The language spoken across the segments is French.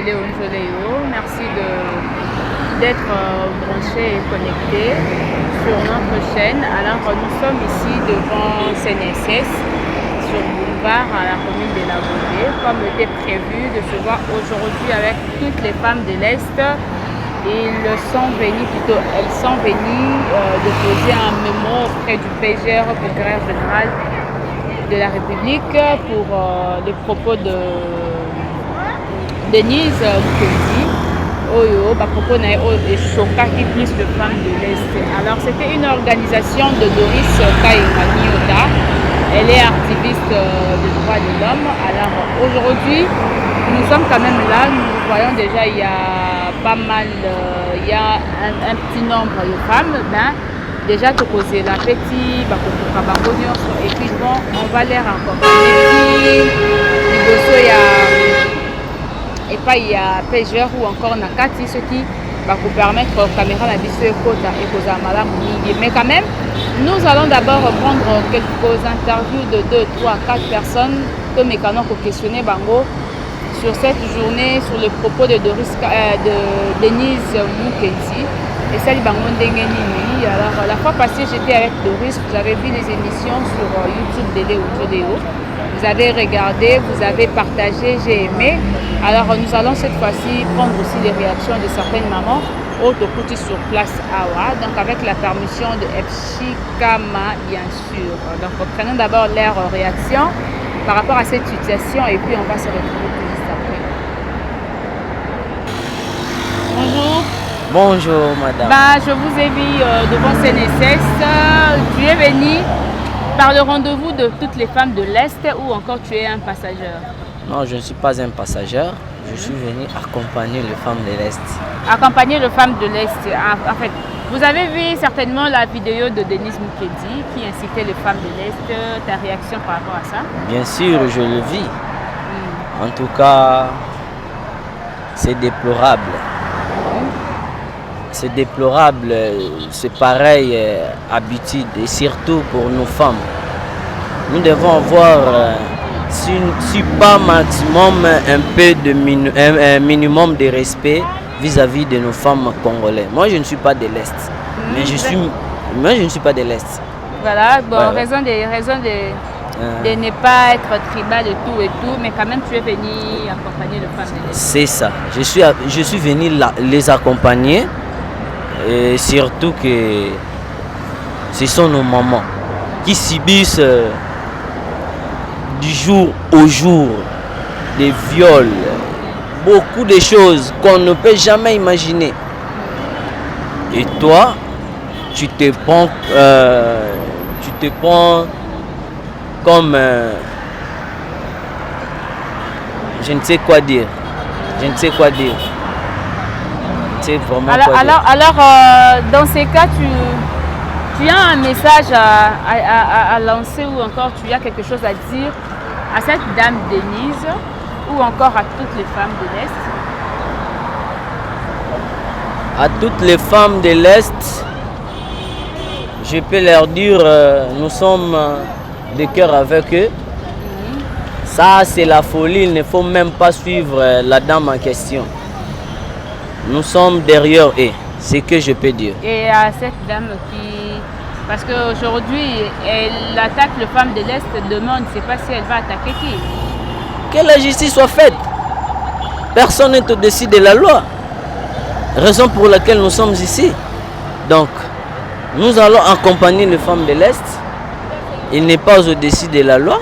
Délé Onjoléo. Merci d'être branché et connecté sur notre chaîne. Alors, nous sommes ici devant CNSS, sur Boulevard, à la commune de La Baudée, comme était prévu de se voir aujourd'hui avec toutes les femmes de l'Est. Elles sont venues déposer un mémo auprès du PGR, procureur général de la République, pour les propos de Denise Mukendi. Oyo, propos et choqué plus de femmes de l'Est. Alors, c'était une organisation de Doris Kaïmani-Oda. Elle est activiste des droits de l'homme. Alors, aujourd'hui, nous sommes quand même là. Nous voyons déjà, il y a pas mal, il y a un petit nombre de femmes. Ben, déjà, tu causes la petite, et puis bon, on va les rencontrer. Et pas il y a pêcheurs ou encore Nakati, ce qui va vous permettre aux caméras d'habituer Kota et aux Amala. Mais quand même, nous allons d'abord prendre quelques interviews de 2, 3, 4 personnes que mes canons pour questionner Bango sur cette journée, sur les propos de Denise Mukendi et celle Bango Ndengenini. Alors, la fois passée, j'étais avec Doris, vous avez vu les émissions sur YouTube Délé Onjoléo. Vous avez regardé, vous avez partagé, j'ai aimé. Alors nous allons cette fois-ci prendre aussi les réactions de certaines mamans autour sur place Awa, donc avec la permission de Epchikama bien sûr. Donc prenons d'abord leur réaction par rapport à cette situation et puis on va se retrouver tout juste après. Bonjour. Bonjour madame. Je vous ai vu devant CNSS. Tu es venu par le rendez-vous de toutes les femmes de l'Est ou encore tu es un passager? Non, je ne suis pas un passager. Je suis venu accompagner les femmes de l'Est. Accompagner les femmes de l'Est. En fait, vous avez vu certainement la vidéo de Denise Mukendi qui incitait les femmes de l'Est. Ta réaction par rapport à ça? Bien sûr, je le vis. En tout cas, c'est déplorable. C'est déplorable, c'est pareil habitude et surtout pour nos femmes. Nous devons avoir, si pas maximum, un peu de minimum de respect vis-à-vis de nos femmes congolaises. Moi, je ne suis pas de l'Est, mais je ne suis pas de l'Est. Voilà, bon, voilà. Raison de ne pas être tribal et tout, mais quand même tu es venu accompagner les femmes de l'Est. C'est ça, je suis venu les accompagner. Et surtout que ce sont nos mamans qui subissent du jour au jour des viols, beaucoup de choses qu'on ne peut jamais imaginer. Et toi, tu te prends comme je ne sais quoi dire. Alors, dans ces cas, tu as un message à lancer ou encore tu as quelque chose à dire à cette dame Denise ou encore à toutes les femmes de l'Est? À toutes les femmes de l'Est, je peux leur dire nous sommes de cœur avec eux. Ça, c'est la folie, il ne faut même pas suivre la dame en question. Nous sommes derrière eux, c'est ce que je peux dire. Et à cette dame qui... Parce qu'aujourd'hui, elle attaque les femmes de l'Est, demain, on ne sait pas si elle va attaquer qui. Que la justice soit faite. Personne n'est au-dessus de la loi. Raison pour laquelle nous sommes ici. Donc, nous allons accompagner les femmes de l'Est. Il n'est pas au-dessus de la loi.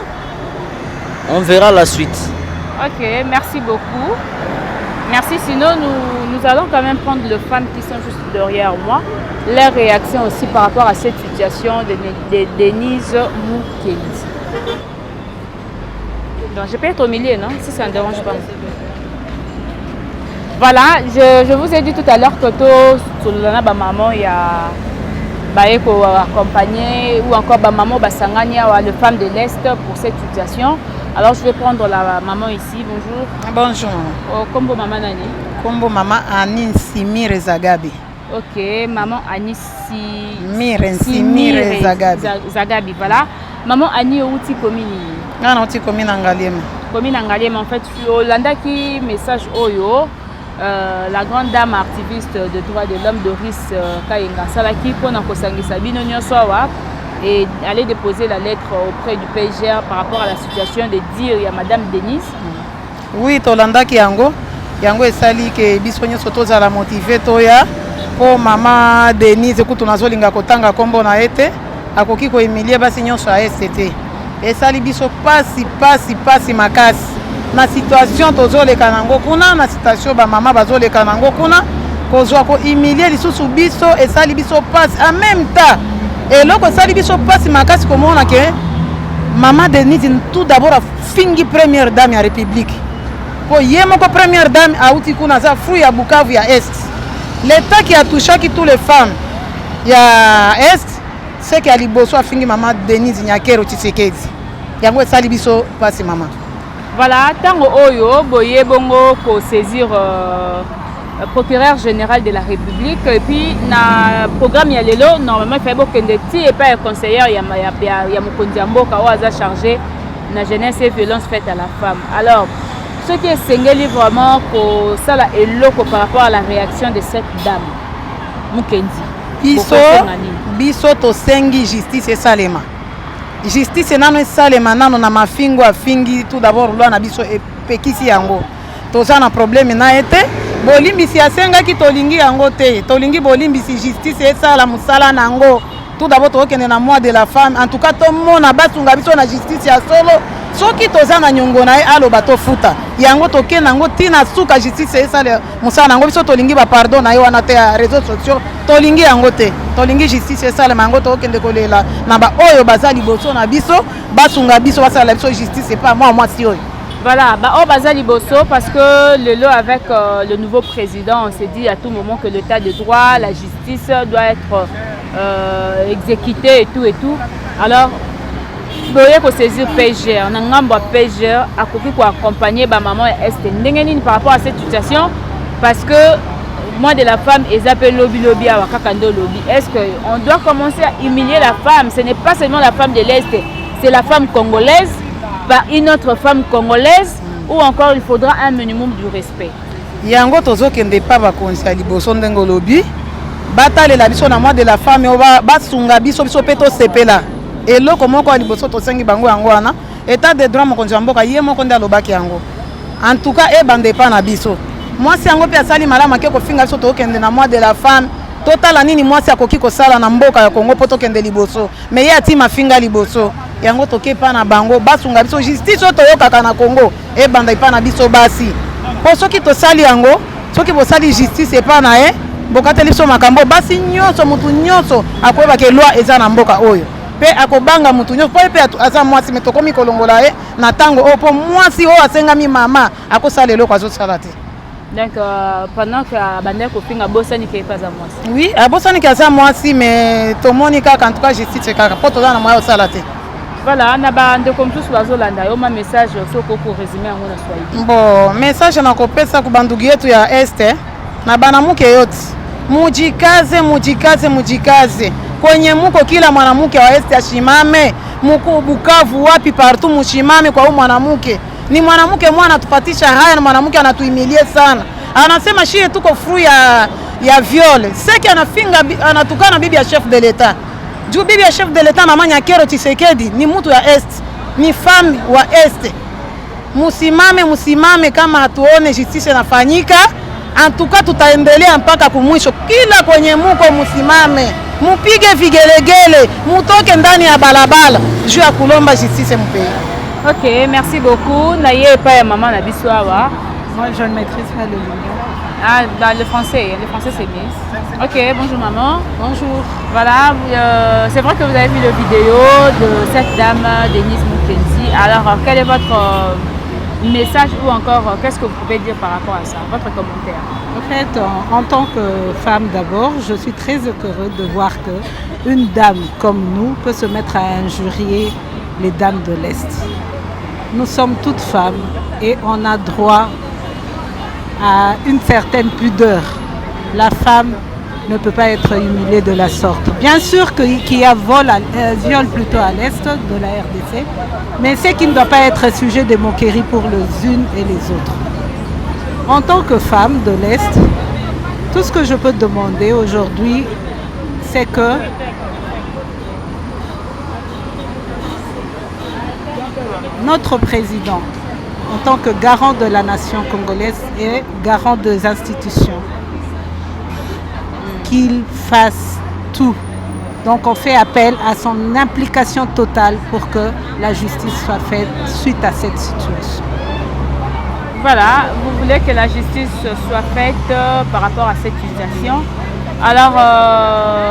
On verra la suite. Ok, merci beaucoup. Merci, sinon nous allons quand même prendre les femmes qui sont juste derrière moi, leurs réactions aussi par rapport à cette situation de Denise Mukendi. Donc je peux être au milieu, non? Si ça ne dérange pas. Voilà, je vous ai dit tout à l'heure, Toto, sur le maman, il y a accompagner ou encore maman Basangania ou les femmes de l'Est pour cette situation. Alors je vais prendre la maman ici. Bonjour. Bonjour. Oh, Kombo maman Nani? Kombo maman Anisi Mire Zagabi. Ok, maman Anisi Mire Zagabi. Zagabi, voilà. Maman Ani Outi Komini. Non, Outi Komini Angalema. commune Angalé, mais en fait, Yolanda qui message Oyo, la grande dame activiste de droits de l'homme Doris Kayenga Salaki, pour Nakosangi Sabino Nyoswawa, et aller déposer la lettre auprès du PGR par rapport à la situation de dire à Madame Denise. Oui, Tolanda qui yango et sali que bisonyo soto za la motiver toya pour maman Denise écoute on azolinga kotanga kombo na ete akoki ko emilie basi nyonso a STT et sali biso pasi makasi na situation tozoleka nango kuna na situation ba mama bazoleka nango kuna kozwa ko emilie lisusu biso et sali biso pasi en même temps et loko sali biso pasi makasi komona ke maman Denise tout d'abord a fingi première dame ya République. Pour yemoko première dame a outi kuna za fruit ya Bukavu ya Est. L'état qui a touché toutes les femmes ya Est, c'est que Aliboso a fini maman Denise Nyakero Tshisekedi. Yango esali biso pasi maman. Voilà, tango oyo boye bongo ko saisir procureur général de la République et puis na programme ya lelo normalement il fallait bokende ti et pas conseillère ya mokonzi mboka o aza chargé na jeunesse et violence faite à la femme. Alors ce qui est sengeli vraiment que ça là est loco par rapport à la réaction de cette dame Mukendi. Biso to sengi justice et salema. Justice nano salema nano na mafingo afingi tout d'abord loi na biso e pekisi yango. Toza na problème na été bolimbisi asenga ki tolingi yango te. Tolingi bolimbisi justice et sala musala nango. Tout d'abord to okende na mois de la femme. En tout cas to mona basunga biso na justice ya solo. Soki toza na nyongo na ye aloba to futa yango toke nango tina suka justice esale musala nango biso tolingi ba pardon na ye wana te ya réseaux sociaux tolingi yango te tolingi justice esale mango to okende kolela na ba oyo baza liboso na biso basunga biso basala biso justice et pas moi si oyo. Voilà, bah au Baza Liboso parce que le lot avec le nouveau président, on s'est dit à tout moment que l'état de droit, la justice doit être exécutée et tout. Alors doye ko saisir PGR na ngambo PGR akoki ko accompagner ba maman est ndengeni par rapport à cette situation parce que moi de la femme et appelle lobby à Wakakando lobby. Est-ce que on doit commencer à humilier la femme? Ce n'est pas seulement la femme de l'Est, c'est la femme congolaise par une autre femme congolaise ou encore il faudra un minimum du respect. Yango tozokende pa ba konsi liboso ndengo lobby batale la biso na moi de la femme ba sunga biso peto sepela. Et là, comment on a dit bango yango wana état de droit mokonzi mboka ye moko nda lobaki yango en tout cas e bande pa na biso moi si yango pe asali malama ke ko finga biso to kende na mois de la femme total nini moi si akoki ko sala na mboka ya Kongo poto kende liboso mais ye ati mafinga liboso yango toke pa na bango basunga biso justice to yokaka na Kongo e bande pa na biso basi po soki to sali yango soki bo sali justice e pa na e bokateli biso makambo basi nyonso mutu nyonso akoyeba ke loi eza na mboka oyo pe akobanga mutu nyonso po pe aza mwasi metokomi kolongola ye na tango o po mwasi o asengami mama akosala eloko azosala te. Donc pendant que bande ko finga bosani ke pas za mwasi. Oui, abosani ke aza mwasi mais tomoni kaka en tout cas justice kaka po toza na moyo osala te. Voilà, na bande comme tous bazolanda yo ma message soko ko résumer yango na Swahili. Bon, message na kopesa ku bandugu yetu ya Este na banamuke yote. Mujikaze. Kwenye muko kila mwanamke wa Este ashimame, muko Bukavu wapi partout mushimame kwa huyu mwanamke. Ni mwanamke mwana tupatisha haya na mwanamke anatuimilie sana. Anasema shie tuko fruit ya viol. Seki anafinga anatukana bibi ya chef de l'État. Juu bibi ya chef de l'État mama Nyakero Tshisekedi ni mtu ya Est, ni femme wa Est. Musimame kama hatuone justice inafanyika. En tout cas tutaendelea mpaka kumwisho. Kila kwenye muko musimame. Mupige vigelegele, mutoke ndani ya balabala juu ya kulomba justice mpei. OK, merci beaucoup. Naye pa ya maman na biso awa. Moi je ne maîtrise pas le langage. Ah, bah, le français c'est bien. OK, bonjour maman. Bonjour. Voilà, c'est vrai que vous avez vu la vidéo de cette dame Denise Mukendi. Alors quel est votre message ou encore qu'est-ce que vous pouvez dire par rapport à ça, votre commentaire? En fait, en tant que femme d'abord, je suis très heureuse de voir qu'une dame comme nous peut se mettre à injurier les dames de l'Est. Nous sommes toutes femmes et on a droit à une certaine pudeur. La femme ne peut pas être humiliée de la sorte. Bien sûr qu'il y a viol plutôt à l'est de la RDC, mais c'est qui ne doit pas être sujet de moqueries pour les unes et les autres. En tant que femme de l'Est, tout ce que je peux demander aujourd'hui, c'est que notre président, en tant que garant de la nation congolaise et garant des institutions, qu'il fasse tout. Donc on fait appel à son implication totale pour que la justice soit faite suite à cette situation. Voilà, vous voulez que la justice soit faite par rapport à cette situation. Alors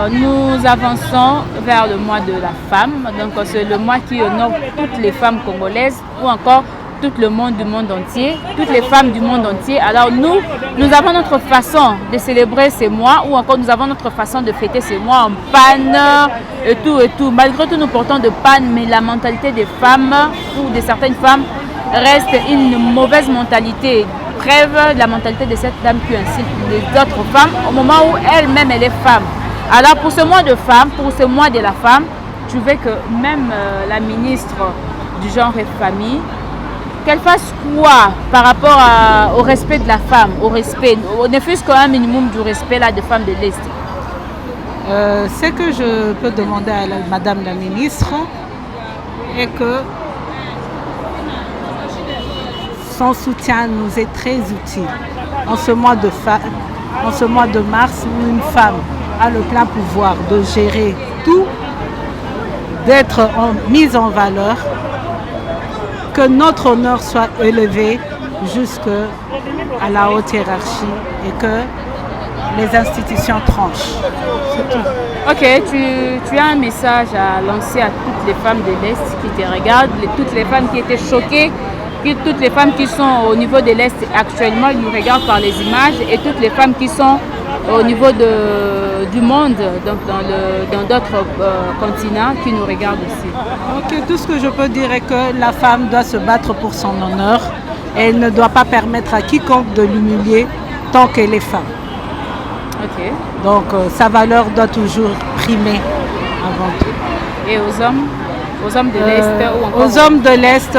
nous avançons vers le mois de la femme. Donc c'est le mois qui honore toutes les femmes congolaises ou encore tout le monde du monde entier, toutes les femmes du monde entier. Alors nous avons notre façon de célébrer ces mois ou encore nous avons notre façon de fêter ces mois en panne et tout. Malgré tout, nous portons de panne, mais la mentalité des femmes ou de certaines femmes reste une mauvaise mentalité. Preuve de la mentalité de cette dame qui incite les autres femmes au moment où elle-même elle est femme. Alors pour ce mois de femme, pour ce mois de la femme, je veux que même la ministre du genre et famille, qu'elle fasse quoi par rapport au respect de la femme, au respect, ne fût-ce qu'un minimum du respect là, des femmes de l'Est. Ce que je peux demander à Madame la ministre est que son soutien nous est très utile. En ce mois de mars, où une femme a le plein pouvoir de gérer tout, d'être mise en valeur, que notre honneur soit élevé jusqu'à la haute hiérarchie et que les institutions tranchent. C'est tout. Ok, tu as un message à lancer à toutes les femmes de l'Est qui te regardent, toutes les femmes qui étaient choquées, toutes les femmes qui sont au niveau de l'Est actuellement, ils nous regardent par les images, et toutes les femmes qui sont au niveau du monde, donc dans d'autres continents, qui nous regardent aussi. Ok, tout ce que je peux dire est que la femme doit se battre pour son honneur et elle ne doit pas permettre à quiconque de l'humilier tant qu'elle est femme. Ok. Donc sa valeur doit toujours primer avant tout. Et aux hommes de l'Est ou encore aux hommes de l'Est,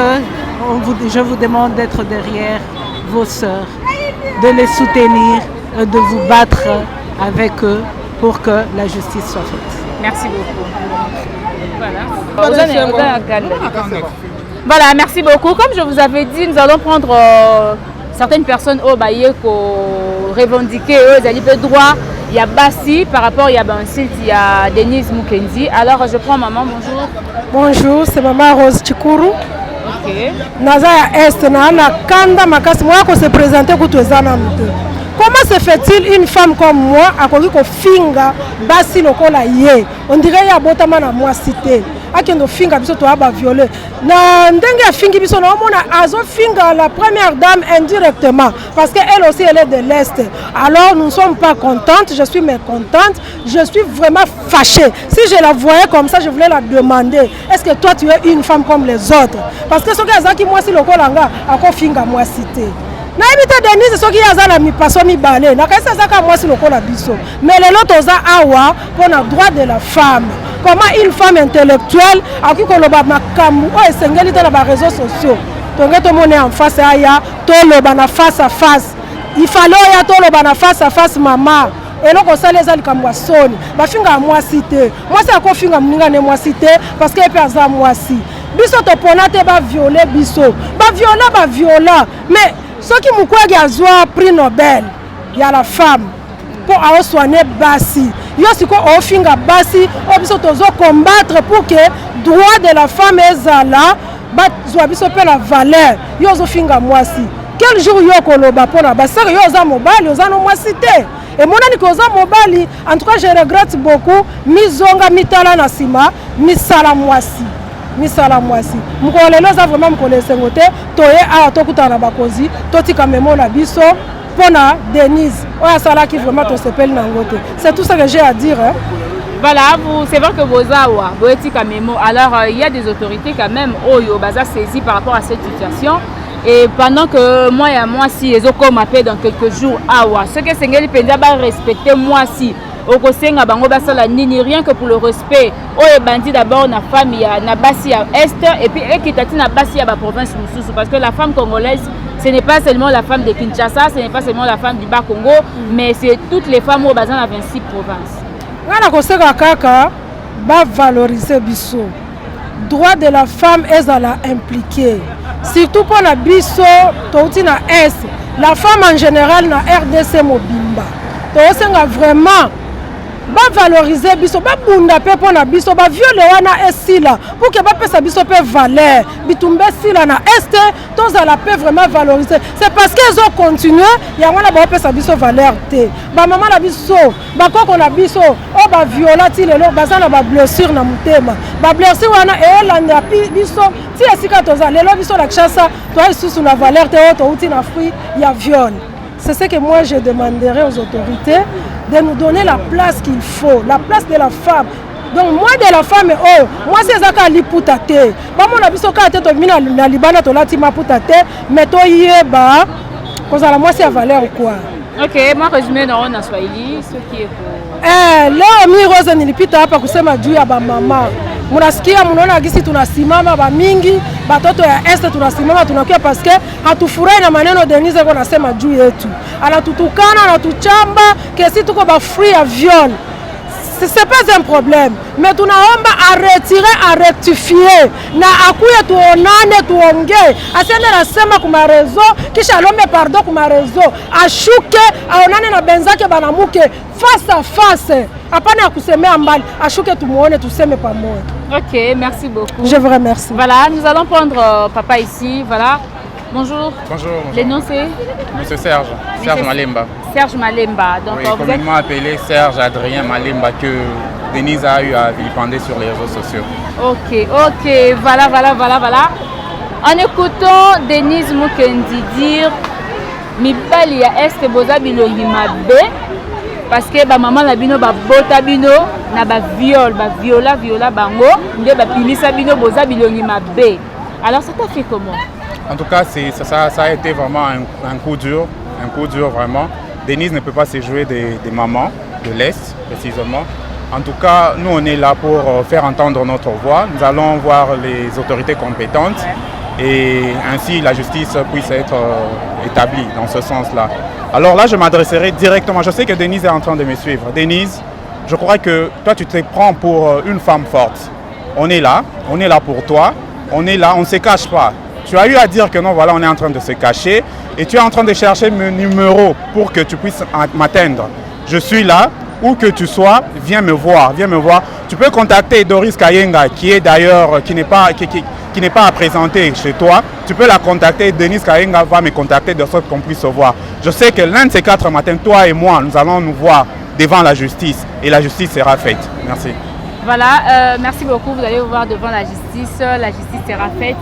je vous demande d'être derrière vos sœurs, de les soutenir, de vous battre avec eux pour que la justice soit faite. Merci beaucoup. Voilà, merci beaucoup. Comme je vous avais dit, nous allons prendre certaines personnes au Baye pour revendiquer eux, ils ont droit. Il y a Bassi, par rapport, il y a Bansite, il y a Denise Mukendi. Alors je prends maman, bonjour. Bonjour, c'est maman Rose Chikuru. Ok. Naza ya Est, na kanda makasi, moi qu'on se présente pour tous les ans. Comment se fait-il une femme comme moi a connu qu'on finga Bassi lokola yé? On dirait qu'il y a botama na moi cité. Akendo finga biso to aba violé. Na ndenge ya fingi biso na mona azo finga la première dame indirectement parce qu'elle aussi elle est de l'Est. Alors nous ne sommes pas contentes, je suis mécontente, je suis vraiment fâchée. Si je la voyais comme ça, je voulais la demander, est-ce que toi tu es une femme comme les autres? Parce que ce que azaki moi si lokola nga ako finga moi cité. Na ebita Denise soki azala mi paso mi balé na kaisa zaka moi si lokola biso mais les autres oza awa pour le droit de la femme. Comment une femme intellectuelle a qui koloba makambu o esengeli dans les réseaux sociaux donc tout le monde est en face aya to loba na face à face il fallait ya to loba na face à face maman et donc on sale za likamwa soni ba finga moi cité moi c'est ko finga mninga ne moi cité parce que pe aza moi si biso to ponate ba violer biso ba viola mais ceux qui mukwagi azwa prix Nobel il y a la femme pour soigner Bassi. Yo siko ofinga Bassi, obiso tozo combattre pour que droit de la femme ezala ba zwa biso pe la valeur. Yo zo finga mwasi. Quel jour yo koloba pona Bassi yo za mobali, oza no mwasi te. Et mon ami ko za mobali, en tout cas je regrette beaucoup mizonga mitala na sima, misala mwasi. Misala mwasi. Mkolelo za vraiment mkolese ngote, toye a tokutana bakozi, totika memo na biso. Denise, qui vraiment c'est tout ce que j'ai à dire. Hein. Voilà, c'est vrai que vos awa, alors il y a des autorités quand même au Baza saisi par rapport à cette situation. Et pendant que moi, si les Oko m'appellent dans quelques jours, awa, ce que Sengeli Pendia va respecter moi si. okosenga bango basala nini rien que pour le respect oyo bandi d'abord na femme ya na basi ya est et puis ekitati na basi ya ba province mususu parce que la femme congolaise ce n'est pas seulement la femme de Kinshasa, ce n'est pas seulement la femme du Bas-Congo, mais c'est toutes les femmes au bazin à 26 provinces. Ngana koseka kaka ba valoriser biso. Droit de la femme est à la impliquer. Surtout pour la biso, touti na est, la femme en général na RDC mobimba. To senga vraiment ba valoriser biso, ba bunda pe pour na biso, ba viole wana esila pour que ba pesa biso pe valeur. Bitumbe sila na est, tous à la paix vraiment valoriser. C'est parce qu'ils ont continué, ya wana ba pesa biso valeur te. Ba maman na biso, ba koko na biso, o ba violati lelo, ba sana ba blessure na mutema. Ba blessure wana e landa biso, ti esika toza lelo biso la chassa, toi sous la valeur te to uti na fruit ya viol. C'est ce que moi je demanderai aux autorités de nous donner la place qu'il faut, la place de la femme. Donc moi de la femme, oh, moi c'est ça qui liputa te. Ba mon abiso ka te to mina na libana to lati maputa te, mais to yeba kozala moi c'est à valeur quoi. OK, moi résumé dans en Swahili, ce qui est pour leo mi Rose nilipita hapa kusema juu ya ba mama. Munasikia munaona gisi tunasimama ba mingi, batoto ya est tunasimama tunakia parce que hatufurahi na maneno Denise kwa nasema juu yetu. Anatutukana, anatuchamba, kesi tuko ba free ya viol. C'est pas un problème, mais tunaomba a retirer, a rectifier na akuye tuonane tuongee asiende nasema kuma rezo kisha alombe pardon kuma rezo ashuke aonane na benzake banamuke face à face hapana ya kusemea mbali ashuke tumuone tuseme pamoja. OK, merci beaucoup. Je vous remercie. Voilà, nous allons prendre papa ici, voilà. Bonjour. Bonjour. Les noms c'est Monsieur Serge. Serge Malemba. Serge Malemba. Donc, oui, communément appelé Serge Adrien Malemba que Denise a eu à vilipender sur les réseaux sociaux. OK, voilà. En écoutant Denise Mukendi dire mibali ya est boza bilongi mabe parce que ba maman na bino ba bota bino na ba viola bango nde ba pilisa bino boza bilongi mabe. Alors ça t'a fait comment? En tout cas, ça a été vraiment un coup dur vraiment. Denise ne peut pas se jouer des mamans de l'Est, précisément. En tout cas, nous, on est là pour faire entendre notre voix. Nous allons voir les autorités compétentes et ainsi la justice puisse être établie dans ce sens-là. Alors là, je m'adresserai directement. Je sais que Denise est en train de me suivre. Denise, je crois que toi, tu te prends pour une femme forte. On est là pour toi. On est là, on ne se cache pas. Tu as eu à dire que non, voilà, on est en train de se cacher et tu es en train de chercher mon numéro pour que tu puisses m'atteindre. Je suis là, où que tu sois, viens me voir. Tu peux contacter Doris Kayenga, qui est d'ailleurs, qui n'est pas à présenter chez toi. Tu peux la contacter, Denise Kayenga va me contacter de sorte qu'on puisse se voir. Je sais que l'un de ces 4 matins, toi et moi, nous allons nous voir devant la justice et la justice sera faite. Merci. Voilà, merci beaucoup. Vous allez vous voir devant la justice sera faite.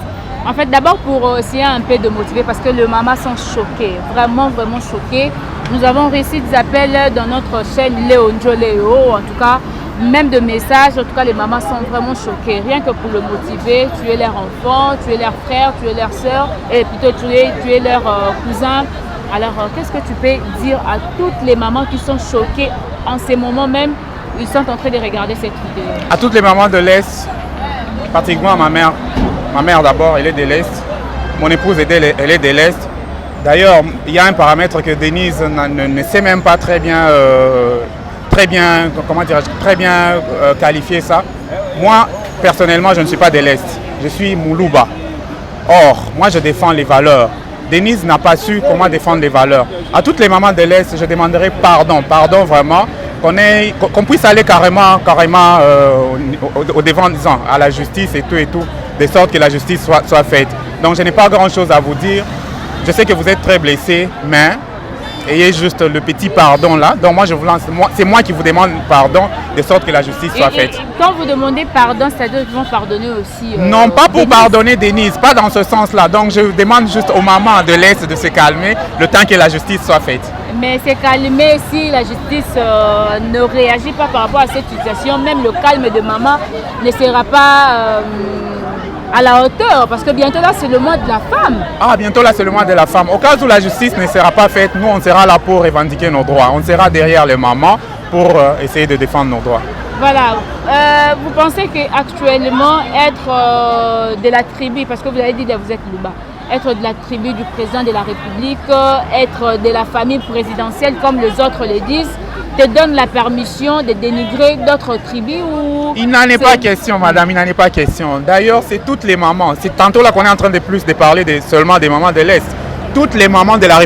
En fait, d'abord pour essayer un peu de motiver parce que les mamans sont choquées, vraiment choquées. Nous avons reçu des appels dans notre chaîne Léo Léo, en tout cas, même de messages. En tout cas, les mamans sont vraiment choquées. Rien que pour le motiver, tu es leur enfant, tu es leur frère, tu es leur soeur, et plutôt tu es leur cousin. Alors, qu'est-ce que tu peux dire à toutes les mamans qui sont choquées en ces moments même? Ils sont en train de regarder cette vidéo. À toutes les mamans de l'Est, particulièrement à ma mère. Ma mère d'abord, elle est de l'Est. Mon épouse, elle est de l'Est. D'ailleurs, il y a un paramètre que Denise ne sait même pas très bien qualifier ça. Moi, personnellement, je ne suis pas de l'Est. Je suis Moulouba. Or, moi, je défends les valeurs. Denise n'a pas su comment défendre les valeurs. À toutes les mamans de l'Est, je demanderai pardon vraiment, qu'on puisse aller carrément au devant, disons, à la justice et tout, de sorte que la justice soit faite. Donc je n'ai pas grand-chose à vous dire. Je sais que vous êtes très blessés, mais ayez juste le petit pardon là. Donc moi je vous lance, c'est moi qui vous demande pardon, de sorte que la justice soit faite. Quand vous demandez pardon, c'est-à-dire qu'ils vont pardonner aussi non, pas pour Denise. Pardonner Denise, pas dans ce sens-là. Donc je demande juste aux mamans de l'Est de se calmer le temps que la justice soit faite. Mais c'est calmé si la justice ne réagit pas par rapport à cette situation. Même le calme de maman ne sera pas à la hauteur, parce que bientôt là c'est le mois de la femme. Ah, bientôt là c'est le mois de la femme. Au cas où la justice ne sera pas faite, nous on sera là pour revendiquer nos droits. On sera derrière les mamans pour essayer de défendre nos droits. Voilà. Vous pensez qu'actuellement être de la tribu, parce que vous avez dit que vous êtes Luba, être de la tribu du président de la République, être de la famille présidentielle comme les autres le disent, te donne la permission de dénigrer d'autres tribus ou... Il n'en est pas question, madame, il n'en est pas question. D'ailleurs, c'est toutes les mamans. C'est tantôt là qu'on est en train de parler seulement des mamans de l'Est. Toutes les mamans de la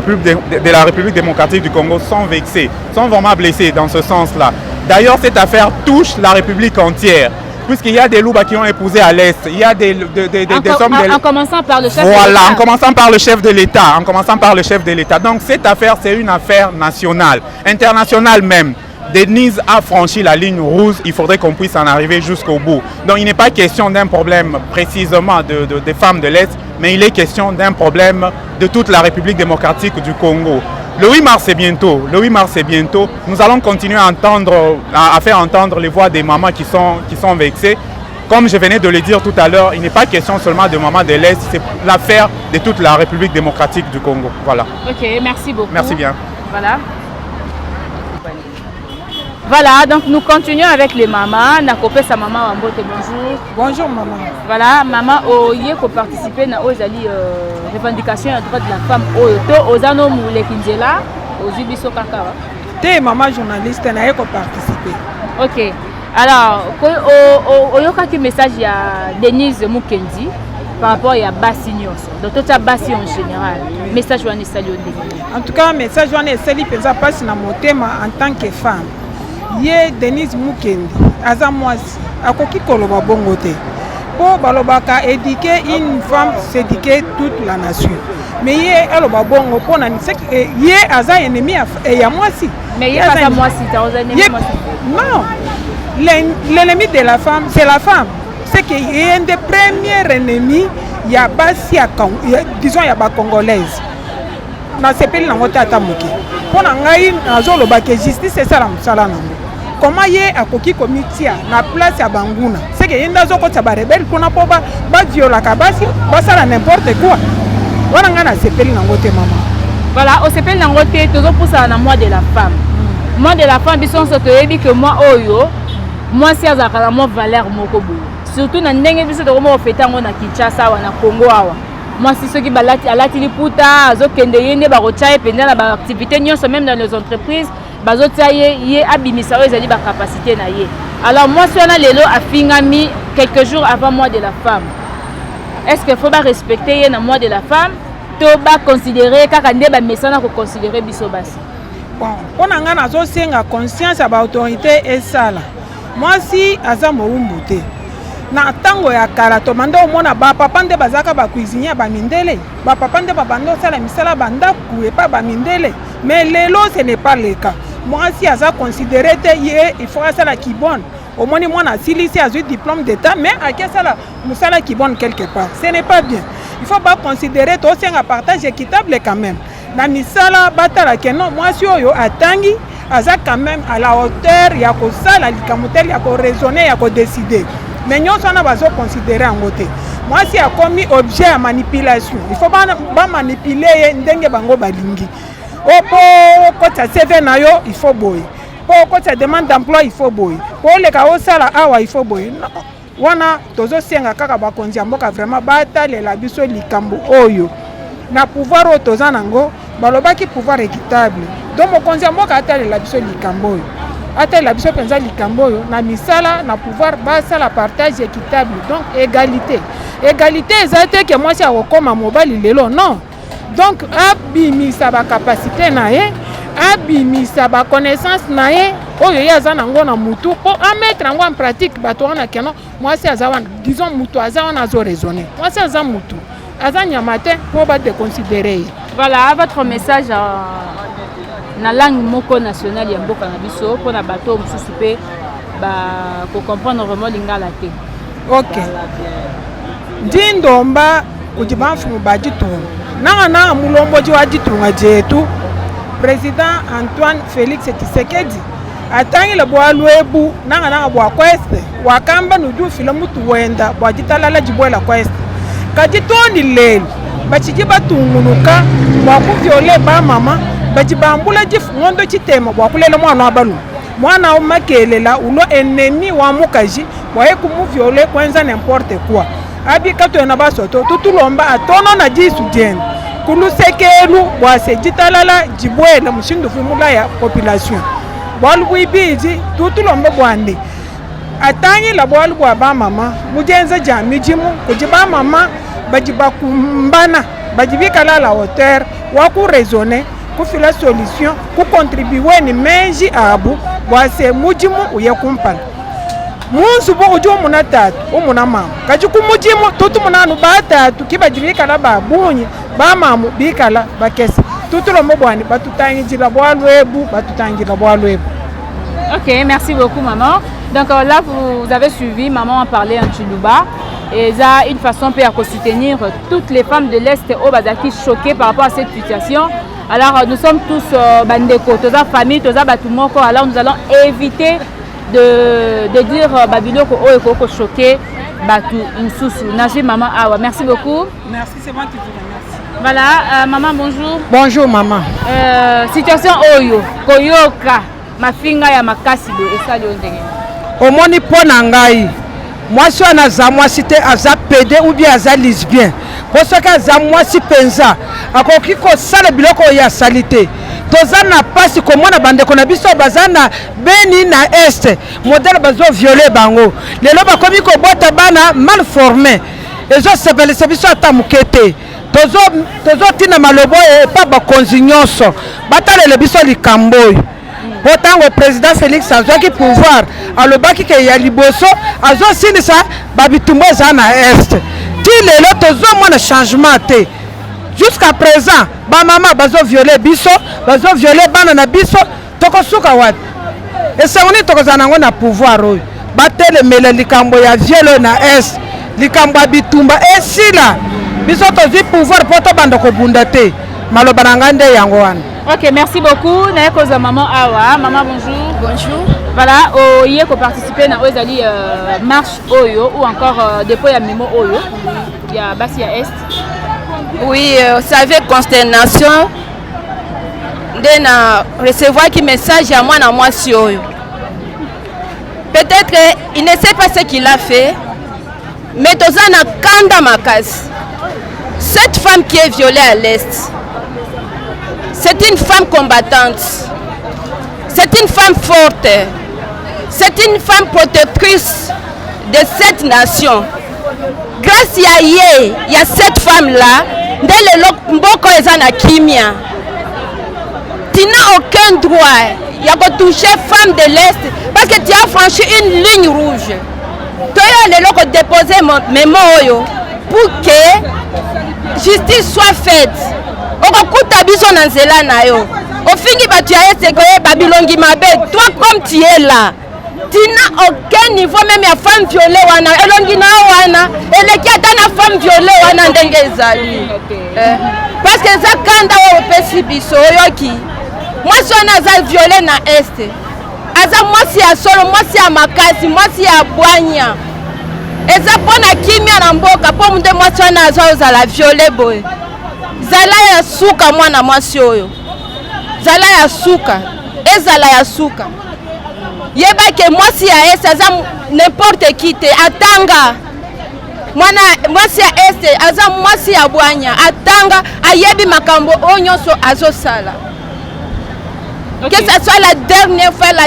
République démocratique du Congo sont vexées, sont vraiment blessées dans ce sens-là. D'ailleurs, cette affaire touche la République entière. Puisqu'il y a des Louba qui ont épousé à l'Est, il y a des hommes... En commençant par le chef de l'État. Voilà, en commençant par le chef de l'État. Donc cette affaire, c'est une affaire nationale, internationale même. Denise a franchi la ligne rouge, il faudrait qu'on puisse en arriver jusqu'au bout. Donc il n'est pas question d'un problème précisément des femmes de l'Est, mais il est question d'un problème de toute la République démocratique du Congo. Le 8 mars, c'est bientôt. Nous allons continuer à faire entendre les voix des mamans qui sont vexées. Comme je venais de le dire tout à l'heure, il n'est pas question seulement de mamans de l'Est, c'est l'affaire de toute la République démocratique du Congo. Voilà. Ok, merci beaucoup. Merci bien. Voilà, donc nous continuons avec les mamans. Nakopé sa maman Wambote, bonjour. Bonjour maman. Voilà, maman Oye qui participer à la revendication des droits de la femme aux Ano Moule Kinzela, aux Ubiso Kakawa. T'es maman journaliste, n'a pas participé. Ok. Alors, Oyoka qui message à Denise Mukendi par rapport à Bassi Nyonso. Donc tout ça Bassi en général. Message à Nessali en tout cas, message à Nessali pensa passe dans mon thème en tant que femme. Ye Denise Mukendi, aza mwasi, akoki koloba bongo te. Po balobaka éduquer une femme, c'est éduquer toute la nation. Mais ye aloba bongo po na ye aza ennemi ya mwasi. Mais ye aza mwasi, ta oza ennemi mwasi. Non. L'ennemi de la femme, c'est la femme. C'est qu'il y a un des premiers ennemis, il y a basi disons il y a ba congolaise. Na sepeli na ngota atamuki. Pona ngai azoloba ke justice c'est ça la musala nango. Comment ye akoki komitia na place ya banguna. C'est que yenda zoko ta ba rebelle pona po ba viola kabasi, ba sala n'importe quoi. Wana nga na sepeli na ngote maman. Voilà, au sepeli na ngote tozo poussa na mois de la femme. Mois de la femme bison so to yebi que moi oyo moi si azaka mo valeur moko boye. Surtout na ndenge biso to ko feta ngo na Kinshasa wa na Congo awa. Moi si ceux qui balati alati liputa azokende yende ba rochaye pendant la ba activité nyonso même dans les entreprises bazotia ye abimisa oyo ezali ba capacité na ye. Alors moi si on a lelo afingami quelques jours avant mois de la femme. Est-ce qu'il faut pas respecter le mois de la femme? To ba considérer kaka nde ba mesana ko considérer biso basi. Bon, on a une conscience à l'autorité et ça là. Moi si aza moumbu te. Na tango ya karato manda omona ba papa nde bazaka ba cuisinier ba mindele. Ba papa nde ba bando sala misala banda kué pas ba mindele. Mais lelo ce n'est pas le cas. Moi si aza considéré te il faut ça la qui bonne. Au moins moi na silisi a eu diplôme d'état mais à quel ça la musala qui bonne quelque part. Ce n'est pas bien. Il faut pas considérer tout c'est un partage équitable quand même. Na misala batala que non moi si oyo atangi aza quand même à la hauteur ya ko sala likamutel ya ko raisonner ya ko décider mais nyonso na bazo considérer en côté moi si a commis objet à manipulation il faut pas manipuler ndenge bango balingi opo ko ta CV na yo il faut boy po ko ta demande d'emploi il faut boy po le ka o sala awa il faut boy wana tozo senga kaka ba konzi mboka vraiment batalela biso likambo oyo na pouvoir otoza nango balobaki pouvoir équitable donc mokonzi mboka atalela biso likambo oyo atalela biso penza likambo oyo na misala na pouvoir basala partage équitable donc égalité eza te que moi si akokoma mobali lelo non donc abimisa ba capacité na ye abimisa ba connaissance na ye oyo ye aza nango na mutu po amettre nango en pratique bato wana keno moi si aza wana disons mutu aza wana azo raisonner moi si aza mutu aza nyamate pour ba te considérer. Voilà votre message na langue moko nationale ya mboka na biso pour na bato mususu pe ba ko comprendre vraiment lingala te. OK. Ndindomba kujibanfu mubajitu. Na mulombo ji wajitunga jetu. Président Antoine Félix Tshisekedi atangi la bwa lwebu nanga bwa kweste wakamba nuju fila mutu wenda bwa jitalala jibwela kweste kajitondi lelu bachiji batungunuka bwa kuvyole ba mama bajibambula jifu ngondo chitema bwa kulela mwana abalu mwana omakelela ulo ennemi wa mukaji bwa kumuvyole kwenza n'importe quoi abi kato na basoto tutulomba atono na jisu jene kulusekelu bwa se jitalala jibwela mushindu fimula ya population bwalu bwibiji tutulomba bwande atangi la bwalu bwa ba mama mujenza jami jimu kujiba mama bajiba kumbana bajibika la hauteur wa ku raisonner ku fila solution ku contribuer ni menji abu bwa se mujimu uye kumpana munsu bo ujo muna tatu umuna mama kaji ku mujimu tutu munanu ba tatu kibajibika la babunyi ba mamu bikala bakesa tutulomba bwande batutangijila bwalu ebu batutangila bwalu ebu. Ok, merci beaucoup maman. Donc là, vous avez suivi, maman a parlé en Chiluba. Et ça, une façon pour soutenir toutes les femmes de l'Est au Bazaki choquées par rapport à cette situation. Alors nous sommes tous bandeko, tous la famille, tous la batumoko. Alors nous allons éviter de dire babiloko o eko choqué batu insusu. Naji maman awa. Merci beaucoup. Merci, c'est moi qui vous remercie. Voilà, maman bonjour. Bonjour maman. Situation oyo koyoka mafinga ya makasi do esali ondenge. Omoni pona ngai. Mwasi wana za mwasi te aza pede ou bien aza lesbien. Posoka za mwasi penza akoki kosala biloko ya salite. Toza na pasi komona bandeko na biso bazana beni na este. Modèle bazo violer bango. Lelo bakomi ko bota bana mal formé. Ezo sepele biso ata mukete. Tozo tina malobo e pa bakonzi nyonso. Batalele biso likamboy. Pourtant le président Félix azwaki pouvoir alobaki ke ya liboso azosilisa babitumbo eza na est ti lelo tozomona changement te jusqu'à présent bamama bazovioler biso bazovioler bana na biso tokosuka wapi esengoni tokozala nango na pouvoir oyo batelemela likambo ya viole na est likambo ya bitumba esila biso tozwi pouvoir mpo tobanda kobunda te maloba na ngai nde yango wana. Ok, merci beaucoup. Nayekoza maman Awa. Maman, bonjour. Bonjour. Voilà, hier qu'on participer à Ozali marche Oyo ou encore dépôt ya Mimo Oyo. Il y a Bassia Est. Oui, c'est avec consternation de recevoir qui message à moi sur Oyo. Peut-être il ne sait pas ce qu'il a fait, mais Tozana Kanda Makas, cette femme qui est violée à l'Est, c'est une femme combattante, c'est une femme forte, c'est une femme protectrice de cette nation. Grâce à elle, il y a cette femme-là, dès le Mboko Ezana Kimia. Tu n'as aucun droit de toucher femme de l'Est parce que tu as franchi une ligne rouge. Tu as déposé mes mots pour que justice soit faite. Okuta biso na nzela na yo. Ofingi batu ya Est babilongi mabe. Toi comme tu es là, tu n'as aucun niveau même ya femme violée wana. Elongi na wana. Eleki ata na femme violée wana ndenge ezali. Parce que za kanda wa opesi biso yoki. Mwasi wana aza violée na Est. Aza mwasi ya solo, mwasi ya makasi, mwasi ya bwanya. Eza pona kimia na mboka po munde mwasi wana aza ozala violée boy. Zala ya suka mwana mwasi oyo. Zala ya suka. Ezala ya suka. Yeba ke mwasi ya Est aza n'importe qui te atanga. Mwana mwasi ya Est aza mwasi ya bwanya atanga ayebi makambo onyoso azosala. Okay. Que ce soit la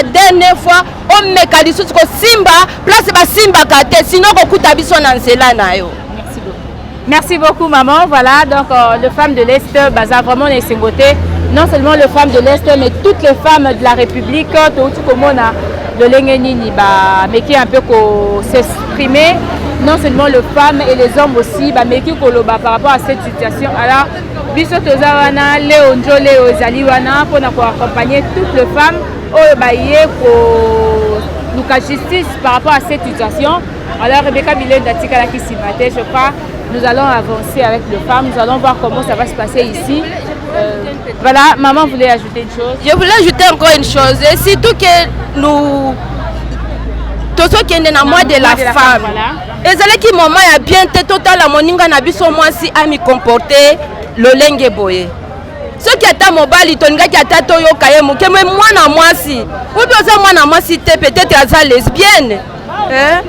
dernière fois, on me kalisu ko simba place ba simba kate sinon ko kutabiso na nzela na yo. Merci beaucoup maman. Voilà donc les femmes de l'Est baza vraiment les singoté. Non seulement les femmes de l'Est mais toutes les femmes de la République tout comme on a de l'engenini bah mais qui un peu ko s'exprimer. Non seulement les femmes et les hommes aussi bah mais qui koloba par rapport à cette situation. Alors biso tozawana Léo Njole ezali wana pour accompagner toutes les femmes au baye ko luka justice par rapport à cette situation. Alors Rebecca Bilé d'Atikala qui s'y matait, je crois. Nous allons avancer avec les femmes, nous allons voir comment ça va se passer ici. Voilà, maman voulait ajouter une chose. Je voulais ajouter encore une chose. Et surtout que nous... Tout ce qui est dans moi de la femme. Et c'est qui maman a bien été total la moninga na biso moi si a mi comporter le lenge boye. Ce qui est à mobile tonga qui a toyo kayemu que moi na moi si. Ou bien moi na moi si peut-être à lesbienne. Hein?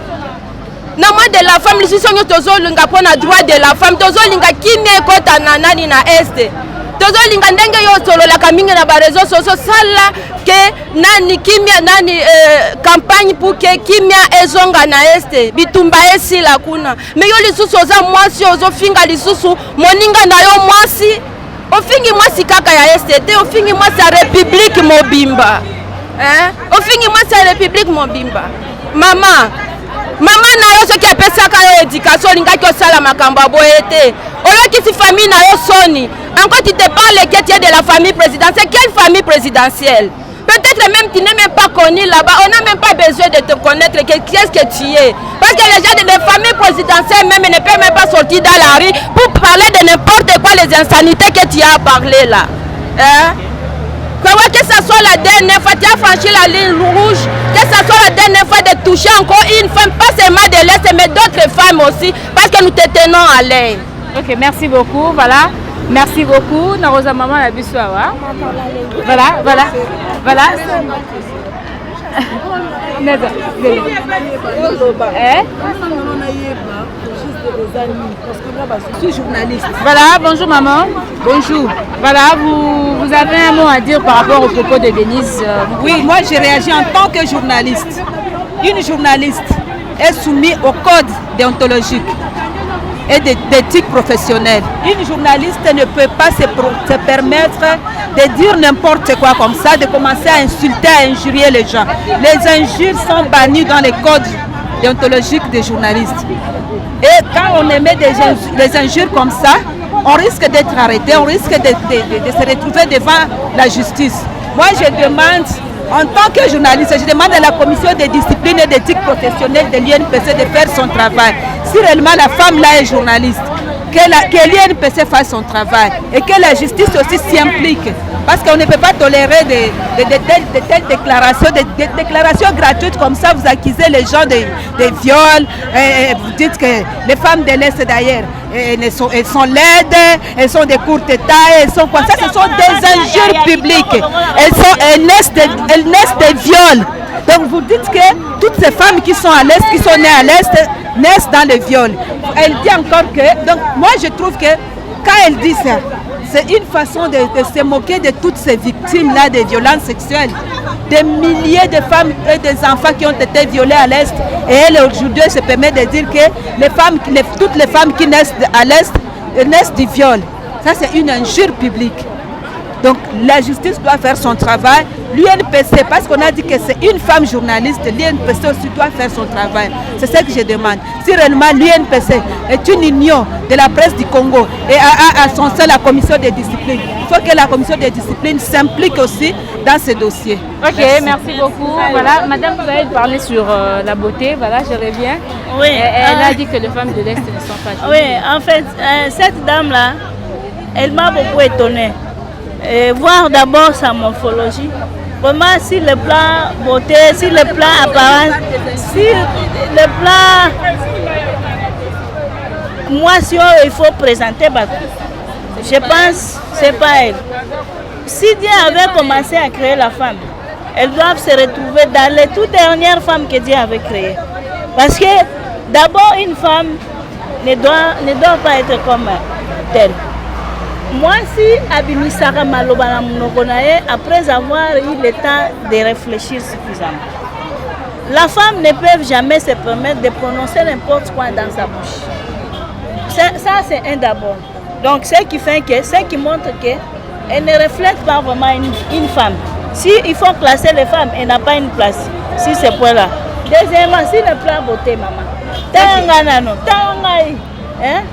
Na moi de la femme les sont tozo linga pona droit de la femme tozo linga kimie kota na nani na este. Tozo linga ndenge yo solo la kaminga na ba réseaux sociaux sala que nani kimia nani campagne pour que kimia ezonga na este bitumba esi la kuna mais yo lisusu oza mwasi ozo finga lisusu moninga na yo mwasi ofingi mwasi kaka ya este te ofingi mwasi ya République mobimba ofingi mwasi ya République mobimba mama na yo soki apesaka yo éducation lingaki osala makambo boye te oyokisi famille na yo soni. Encore tu te parles que tu es de la famille présidentielle. Quelle famille présidentielle? Peut-être même tu n'es même pas connu là-bas. On n'a même pas besoin de te connaître. Qu'est-ce que tu es? Parce que les gens de la famille présidentielle même ne peuvent même pas sortir dans la rue pour parler de n'importe quoi, les insanités que tu as parlé là. Que ce soit la dernière fois, tu as franchi la ligne rouge, que ce soit la dernière fois de toucher encore une femme, pas seulement de l'Est, mais d'autres femmes aussi, parce que nous te tenons à l'air. Ok, merci beaucoup. Voilà. Merci beaucoup. Narosa maman la bisouawa. Voilà. Je suis journaliste. Voilà, bonjour maman. Bonjour. Voilà, vous avez un mot à dire par rapport au propos de Denise. Oui, moi j'ai réagi en tant que journaliste. Une journaliste est soumise au code déontologique et d'éthique professionnelle. Une journaliste ne peut pas se permettre de dire n'importe quoi comme ça, de commencer à insulter, à injurier les gens. Les injures sont bannies dans les codes déontologiques des journalistes. Et quand on émet des injures comme ça, on risque d'être arrêté, on risque de se retrouver devant la justice. Moi je demande, en tant que journaliste, je demande à la commission de discipline et d'éthique professionnelle de l'INPC de faire son travail. Si réellement la femme là est journaliste, que l'INPC fasse son travail et que la justice aussi s'y implique. Parce qu'on ne peut pas tolérer de telles déclarations, des déclarations gratuites comme ça. Vous accusez les gens de viols, et vous dites que les femmes de l'Est d'ailleurs, elles sont laides, elles sont de courte taille, elles sont quoi. Ça, ce sont des injures publiques. Elles naissent de viols. Donc vous dites que toutes ces femmes qui sont à l'Est, qui sont nées à l'Est, naissent dans le viol. Elle dit encore que, donc moi je trouve que quand elle dit ça, c'est une façon de se moquer de toutes ces victimes-là de violences sexuelles. Des milliers de femmes et des enfants qui ont été violés à l'Est. Et elle aujourd'hui se permet de dire que toutes les femmes qui naissent à l'Est naissent du viol. Ça c'est une injure publique. Donc la justice doit faire son travail. L'UNPC, parce qu'on a dit que c'est une femme journaliste, l'UNPC aussi doit faire son travail. C'est ce que je demande. Si réellement l'UNPC est une union de la presse du Congo et a à son sein la commission de discipline, il faut que la commission de discipline s'implique aussi dans ce dossier. Ok, merci beaucoup. Voilà, madame, vous avez parlé sur la beauté. Voilà, je reviens. Oui. Elle a dit que les femmes de l'Est ne sont pas jolies. Oui, en fait, cette dame-là, elle m'a beaucoup étonnée. Voir d'abord sa morphologie. Vraiment, sur le plan beauté, sur le plan apparence, sur le plan moisson, il faut présenter Bakou. Je pense que ce n'est pas elle. Si Dieu avait commencé à créer la femme, elles doivent se retrouver dans les toutes dernières femmes que Dieu avait créées. Parce que d'abord, une femme ne doit pas être comme telle. Moi, si Abimisara Malobana Monokonaye, après avoir eu le temps de réfléchir suffisamment, la femme ne peut jamais se permettre de prononcer n'importe quoi dans sa bouche. Ça, c'est un d'abord. Donc, ce qui montre qu'elle ne reflète pas vraiment une femme. Si il faut classer les femmes, elle n'a pas une place sur ce point-là. Deuxièmement, si le plan beauté, maman. Tanganano, tangai, hein?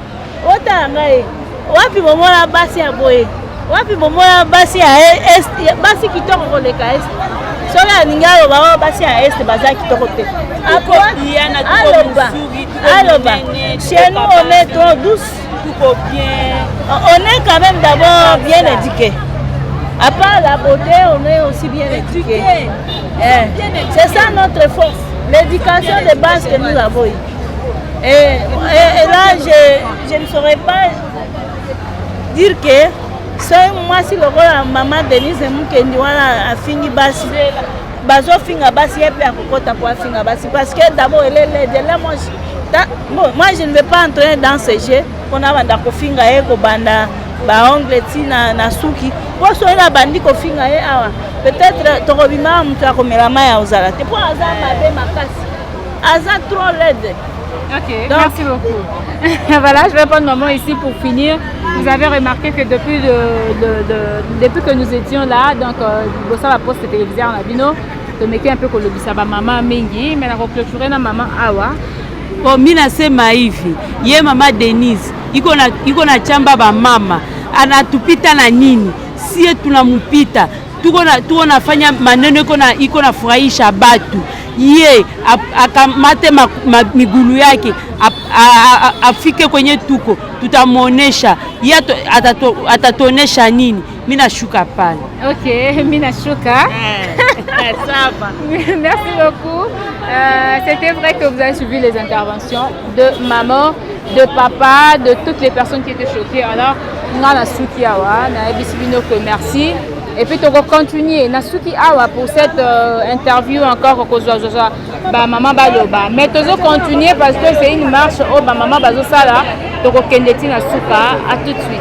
Otangai. Wapi bomona basi ya boye. Wapi bomona basi ya est, basi kitoko koleka est. Sola ningalo ba basi ya est baza kitoko te. Aloba. Chez nous on est trop douce. tout bien. On est quand même d'abord bien éduqués. À part la beauté, on est aussi bien éduqués. C'est ça notre force, l'éducation de base que nous avons eue. Et là, je ne saurais pas dire que moi, si le rôle de maman Denise Mukendi a fini basi, bazo finga basi et puis à kokota pour finga basi parce que d'abord elle est là moi je ne vais pas entrer dans ce jeu qu'on a banda ko finga e ko banda ba ongle tina na suki pour so ina bandi ko finga e awa peut-être to robima mutu akomela maya ozala te pour aza mabe makasi aza trop laide. Ok, donc, merci beaucoup. Voilà, je vais prendre un moment ici pour finir. Vous avez remarqué que depuis que nous étions là, donc, Bossa la poste télévisée en Abino, de meke un peu comme le bisaba maman Mengi, mais la clôturer na maman Awa. Bon, mina sema hivi, ye mama Denise, iko na chamba ba mama, anatupita na nini? Sie tunamupita. Tuko nafanya maneno iko na furahisha batu. Ye akamate migulu yake afike kwenye tuko tutamuonesha ye atatuonesha nini. Mina shuka pale. Ok, mina shuka. Ça va. Merci beaucoup. C'était vrai que vous avez suivi les interventions de maman, de papa, de toutes les personnes qui étaient choquées. Alors, na suki awa, na ebisibino que merci. Et puis, tu vas continuer. Nasuki Awa pour cette interview encore au maman Baloba. Mais tu vas continuer parce que c'est une marche au maman Bazo Sala. Tu vas continuer Nasuka. À tout de suite.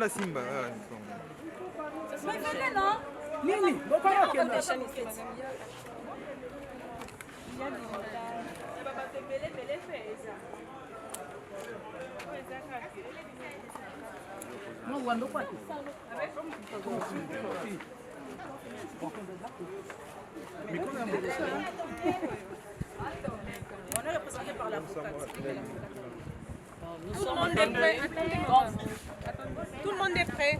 Simba. On est représenté par l'avocat. Tout le monde est prêt. Tout le monde est prêt.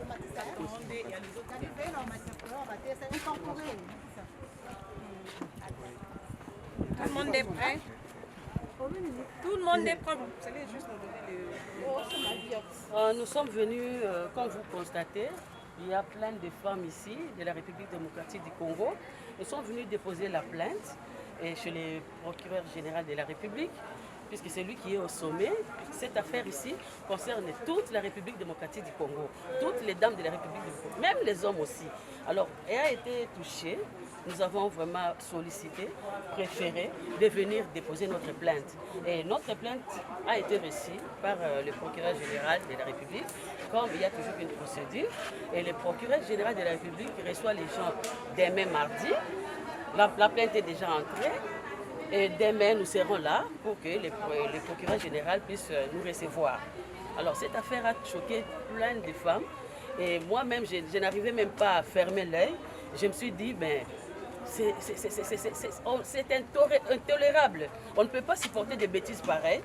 Tout le monde est prêt. Tout le monde est prêt. Vous allez juste nous donner le... Nous sommes venus, comme vous constatez, Il y a plein de femmes ici de la République démocratique du Congo. Nous sommes venus déposer la plainte chez le procureur général de la République, puisque c'est lui qui est au sommet. Cette affaire ici concerne toute la République démocratique du Congo, toutes les dames de la République du Congo, même les hommes aussi. Alors, elle a été touchée. Nous avons vraiment sollicité, préféré de venir déposer notre plainte. Et notre plainte a été reçue par le procureur général de la République, comme il y a toujours une procédure. Et le procureur général de la République reçoit les gens demain mardi. La plainte est déjà entrée. Et demain, nous serons là pour que le procureur général puisse nous recevoir. Alors, cette affaire a choqué plein de femmes. Et moi-même, je n'arrivais même pas à fermer l'œil. Je me suis dit, ben, c'est intolérable. On ne peut pas supporter des bêtises pareilles.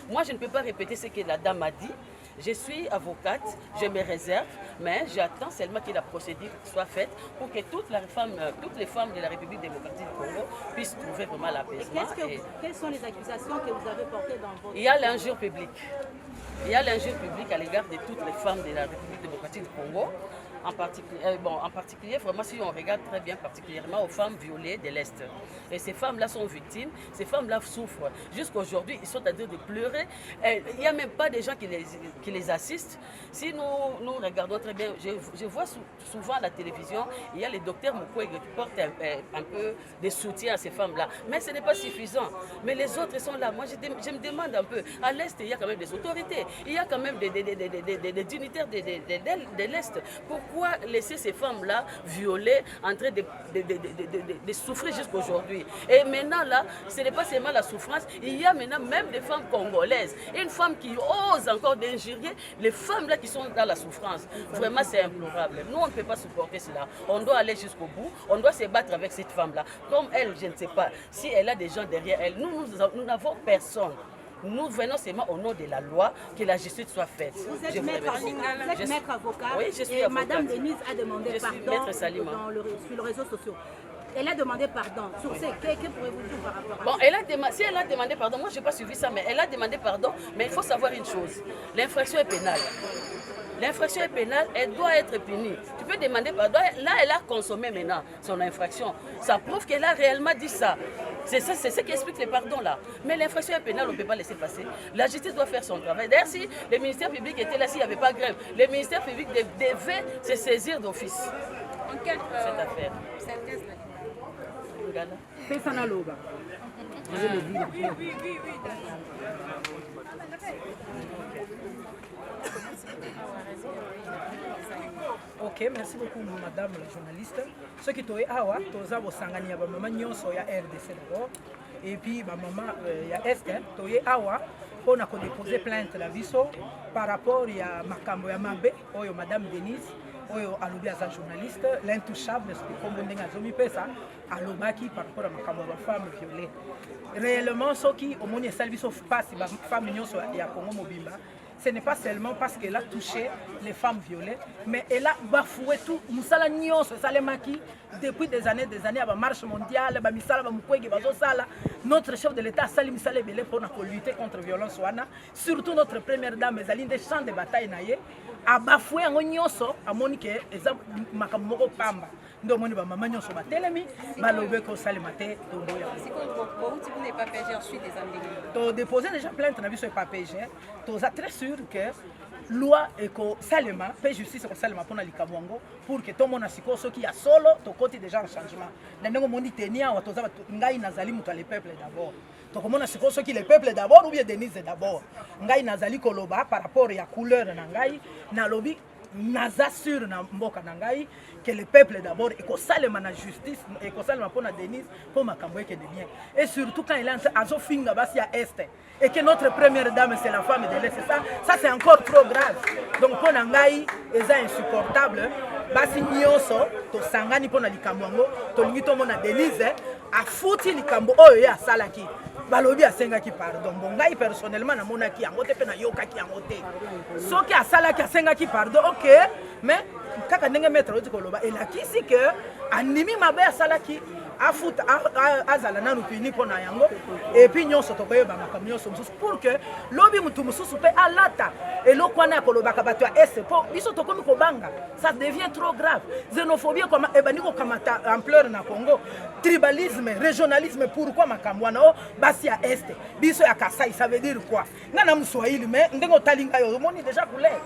Moi, je ne peux pas répéter ce que la dame a dit. Je suis avocate, je me réserve, mais j'attends seulement que la procédure soit faite pour que toutes les femmes de la République démocratique du Congo puissent trouver vraiment l'apaisement. Quelles sont les accusations que vous avez portées dans votre... Il y a l'injure publique. Il y a l'injure publique à l'égard de toutes les femmes de la République démocratique du Congo. En particulier, vraiment, si on regarde très bien, particulièrement aux femmes violées de l'Est. Et ces femmes-là sont victimes, ces femmes-là souffrent. Jusqu'aujourd'hui, ils sont en train de pleurer. Et il n'y a même pas de gens qui les assistent. Si nous regardons très bien, je vois souvent à la télévision, il y a les docteurs Mukwege qui portent un peu de soutien à ces femmes-là. Mais ce n'est pas suffisant. Mais les autres sont là. Moi, je me demande un peu. À l'Est, il y a quand même des autorités. Il y a quand même des dignitaires de l'Est. Pourquoi laisser ces femmes-là violées, en train de souffrir jusqu'aujourd'hui? Et maintenant, là, ce n'est pas seulement la souffrance, il y a maintenant même des femmes congolaises. Une femme qui ose encore d'injurier les femmes-là qui sont dans la souffrance. Vraiment, c'est implorable. Nous, on ne peut pas supporter cela. On doit aller jusqu'au bout, on doit se battre avec cette femme-là. Comme elle, je ne sais pas, si elle a des gens derrière elle, nous n'avons personne. Nous venons seulement au nom de la loi que la justice soit faite. Vous êtes maître avocat. Oui, je suis et avocate. Madame Denise a demandé pardon sur les réseaux sociaux. Elle a demandé pardon. Sur ce, que pourrez-vous dire par rapport à ça? Si elle a demandé pardon, moi je n'ai pas suivi ça, mais elle a demandé pardon. Mais il faut savoir une chose, l'infraction est pénale. L'infraction est pénale, elle doit être punie. Tu peux demander pardon. Là, elle a consommé maintenant son infraction. Ça prouve qu'elle a réellement dit ça. C'est ce qui explique les pardons là. Mais l'infraction est pénale, on ne peut pas laisser passer. La justice doit faire son travail. D'ailleurs, si le ministère public était là, s'il n'y avait pas grève, le ministère public devait se saisir d'office. En quelle cette affaire. Ok, merci beaucoup madame la journaliste. Ce qui est awa, toza bosangani ya maman nyonso ya RDC d'abord et puis maman ya Est, toye awa on a déposé plainte la biso par rapport ya makambo ya mabe oyo madame Denise oyo alobi aza journaliste l'intouchable comme ndenge azomi pesa alobaki par rapport à makambo ya femme violée. Réellement soki omoni esali biso pasi ba femme nyonso ya Congo mobimba. Ce n'est pas seulement parce qu'elle a touché les femmes violées, mais elle a bafoué tout. Moussala Nyonso, Salemaki, depuis des années, à la marche mondiale, notre chef de l'État, Salim Saleh Belé, pour lutter contre la violence, surtout notre première dame, Zaline des champs de bataille, a bafoué en Nyonso, à Monique, et Makamoro Pamba. Donc, on va maman Nyonso, Batelemi, Malobé, Salemate, Tomboya. Si vous n'êtes pas PG, ensuite des amis. Donc, déposer déjà plainte, on a vu ce pas PG, tu es très sûr que loi eko salema pe justice ko salema pona likamwango pour que tout le monde asiko ce qui a solo to côté déjà un changement ndenge mondi tenia wa toza ngai nazali mutu le peuple d'abord to komona siko ce qui le peuple d'abord ou bien Denise d'abord ngai nazali koloba par rapport ya couleur na ngai na lobi naza sûr na mboka na ngai que le peuple d'abord eko salema na justice eko salema pona Denise pour makambo eke de bien et surtout quand il est azo finga basi ya Est et que notre première dame c'est la femme de l'Est, ça c'est encore trop grave. Donc pour Nangaï, c'est insupportable. Basi nyonso to sangani pona likamwango to lingito mona Denise a fouti likambo oyo ya salaki. Balobi asengaki pardon. Bon ngai personnellement na monaki yango te pe na yokaki yango te. Soki asalaki asengaki pardon, OK, mais kaka ndenge maître oti koloba elakisi que animi mabe asalaki afuta azala nanu pini mpona yango epuis nyonso tokoyeba makambo nyonso mosusu pour que lobi mutu mosusu mpe alata eloko wana ya kolobaka bato ya este mpo biso tokomi kobanga ça devient trop grave xénophobie ebandi kokamata ampleur na Congo tribalisme régionalisme pourquoi makambo wana o basi ya este biso ya Kasai ça veut dire quoi nga na mswahili mais ndenge otali ngai omoni déjà couleur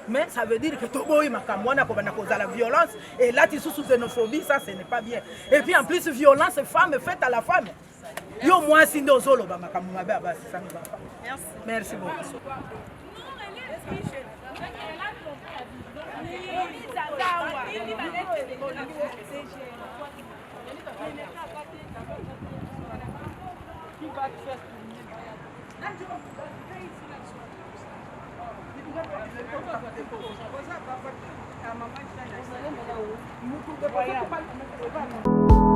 mais ça veut dire que toboyi makambo wana kobanda kozala violence et là tu sous xénophobie ça ce n'est pas bien et puis en plus violence femme faite à la femme yo mwasi nde ozoloba makambo mabe ya basi sangi bapa merci beaucoup Voilà.